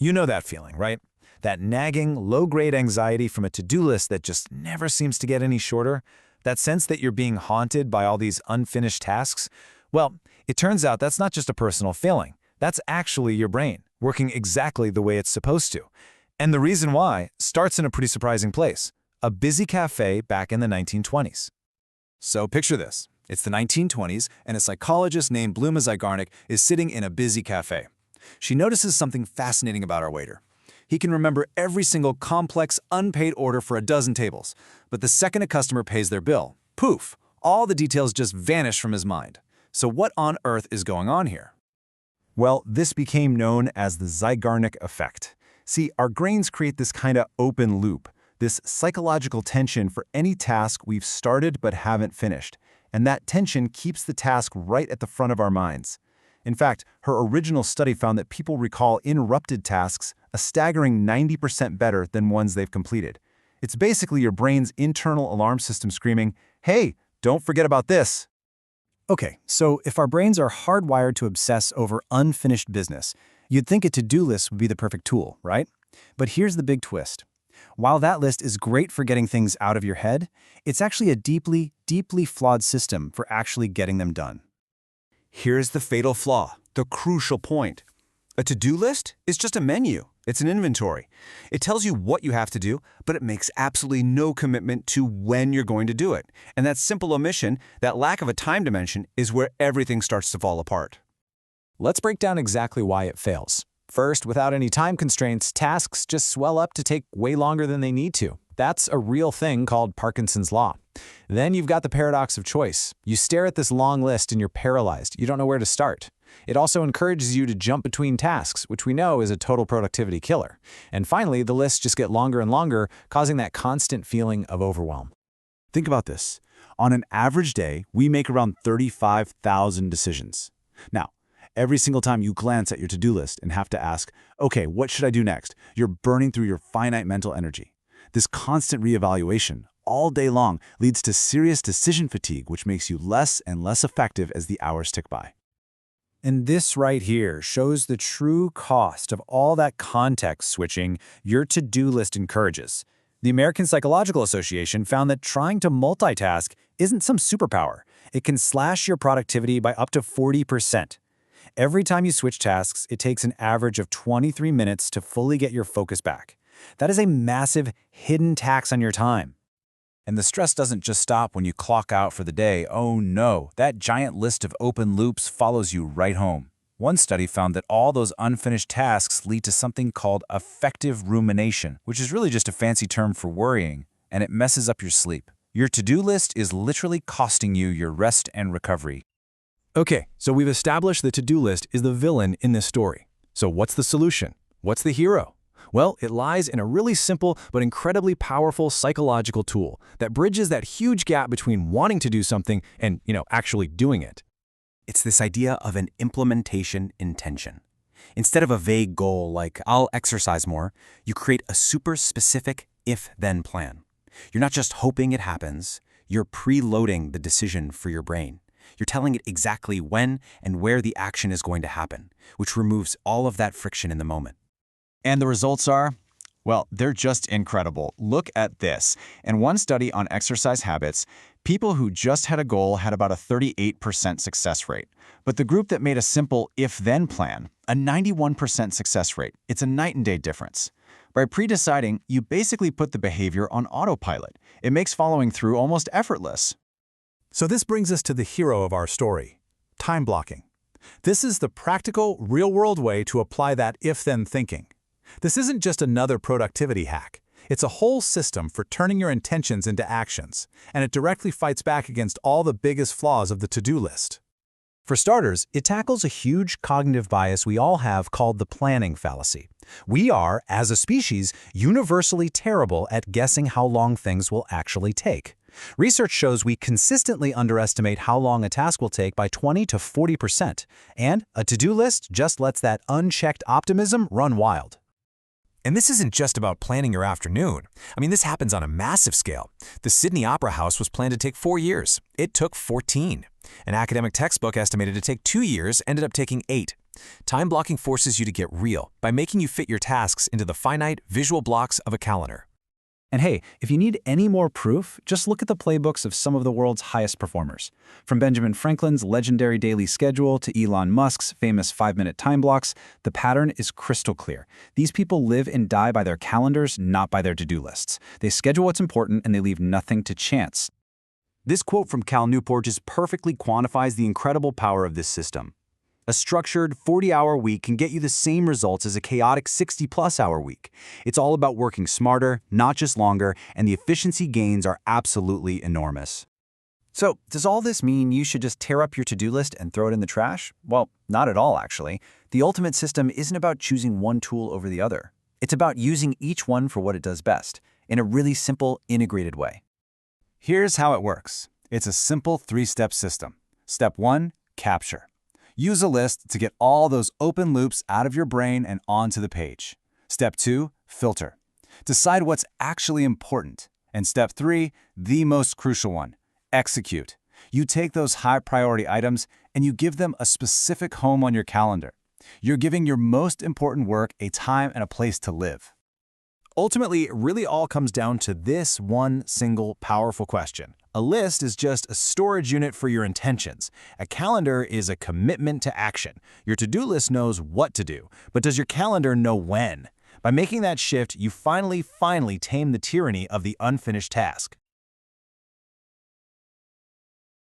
You know that feeling, right? That nagging, low-grade anxiety from a to-do list that just never seems to get any shorter? That sense that you're being haunted by all these unfinished tasks? Well, it turns out that's not just a personal feeling. That's actually your brain, working exactly the way it's supposed to. And the reason why starts in a pretty surprising place: a busy cafe back in the 1920s. So picture this. It's the 1920s, and a psychologist named Bluma Zygarnik is sitting in a busy cafe. She notices something fascinating about our waiter. He can remember every single complex, unpaid order for a dozen tables. But the second a customer pays their bill, poof, all the details just vanish from his mind. So what on earth is going on here? Well, this became known as the Zygarnik effect. See, our brains create this kind of open loop, this psychological tension for any task we've started but haven't finished. And that tension keeps the task right at the front of our minds. In fact, her original study found that people recall interrupted tasks a staggering 90% better than ones they've completed. It's basically your brain's internal alarm system screaming, "Hey, don't forget about this." Okay, so if our brains are hardwired to obsess over unfinished business, you'd think a to-do list would be the perfect tool, right? But here's the big twist. While that list is great for getting things out of your head, it's actually a deeply, deeply flawed system for actually getting them done. Here's the fatal flaw, the crucial point. A to-do list is just a menu. It's an inventory. It tells you what you have to do, but it makes absolutely no commitment to when you're going to do it. And that simple omission, that lack of a time dimension, is where everything starts to fall apart. Let's break down exactly why it fails. First, without any time constraints, tasks just swell up to take way longer than they need to. That's a real thing called Parkinson's Law. Then you've got the paradox of choice. You stare at this long list and you're paralyzed. You don't know where to start. It also encourages you to jump between tasks, which we know is a total productivity killer. And finally, the lists just get longer and longer, causing that constant feeling of overwhelm. Think about this. On an average day, we make around 35,000 decisions. Now, every single time you glance at your to-do list and have to ask, okay, what should I do next? You're burning through your finite mental energy. This constant reevaluation, all day long, leads to serious decision fatigue, which makes you less and less effective as the hours tick by. And this right here shows the true cost of all that context switching your to-do list encourages. The American Psychological Association found that trying to multitask isn't some superpower. It can slash your productivity by up to 40%. Every time you switch tasks, it takes an average of 23 minutes to fully get your focus back. That is a massive hidden tax on your time. And the stress doesn't just stop when you clock out for the day. Oh no, that giant list of open loops follows you right home. One study found that all those unfinished tasks lead to something called affective rumination, which is really just a fancy term for worrying, and it messes up your sleep. Your to-do list is literally costing you your rest and recovery. Okay, so we've established the to-do list is the villain in this story. So what's the solution? What's the hero? Well, it lies in a really simple but incredibly powerful psychological tool that bridges that huge gap between wanting to do something and, actually doing it. It's this idea of an implementation intention. Instead of a vague goal like, I'll exercise more, you create a super specific if-then plan. You're not just hoping it happens, you're preloading the decision for your brain. You're telling it exactly when and where the action is going to happen, which removes all of that friction in the moment. And the results are, well, they're just incredible. Look at this. In one study on exercise habits, people who just had a goal had about a 38% success rate. But the group that made a simple if-then plan, a 91% success rate. It's a night and day difference. By pre-deciding, you basically put the behavior on autopilot. It makes following through almost effortless. So this brings us to the hero of our story, time blocking. This is the practical, real-world way to apply that if-then thinking. This isn't just another productivity hack. It's a whole system for turning your intentions into actions, and it directly fights back against all the biggest flaws of the to-do list. For starters, it tackles a huge cognitive bias we all have called the planning fallacy. We are, as a species, universally terrible at guessing how long things will actually take. Research shows we consistently underestimate how long a task will take by 20 to 40%, and a to-do list just lets that unchecked optimism run wild. And this isn't just about planning your afternoon. This happens on a massive scale. The Sydney Opera House was planned to take 4 years. It took 14. An academic textbook estimated to take 2 years ended up taking 8. Time blocking forces you to get real by making you fit your tasks into the finite, visual blocks of a calendar. And hey, if you need any more proof, just look at the playbooks of some of the world's highest performers. From Benjamin Franklin's legendary daily schedule to Elon Musk's famous 5-minute time blocks, the pattern is crystal clear. These people live and die by their calendars, not by their to-do lists. They schedule what's important and they leave nothing to chance. This quote from Cal Newport just perfectly quantifies the incredible power of this system. A structured 40-hour week can get you the same results as a chaotic 60-plus-hour week. It's all about working smarter, not just longer, and the efficiency gains are absolutely enormous. So, does all this mean you should just tear up your to-do list and throw it in the trash? Well, not at all, actually. The ultimate system isn't about choosing one tool over the other. It's about using each one for what it does best, in a really simple, integrated way. Here's how it works. It's a simple 3-step system. Step 1, capture. Use a list to get all those open loops out of your brain and onto the page. Step 2, filter. Decide what's actually important. And step 3, the most crucial one, execute. You take those high-priority items and you give them a specific home on your calendar. You're giving your most important work a time and a place to live. Ultimately, it really all comes down to this one single powerful question. A list is just a storage unit for your intentions. A calendar is a commitment to action. Your to-do list knows what to do, but does your calendar know when? By making that shift, you finally tame the tyranny of the unfinished task.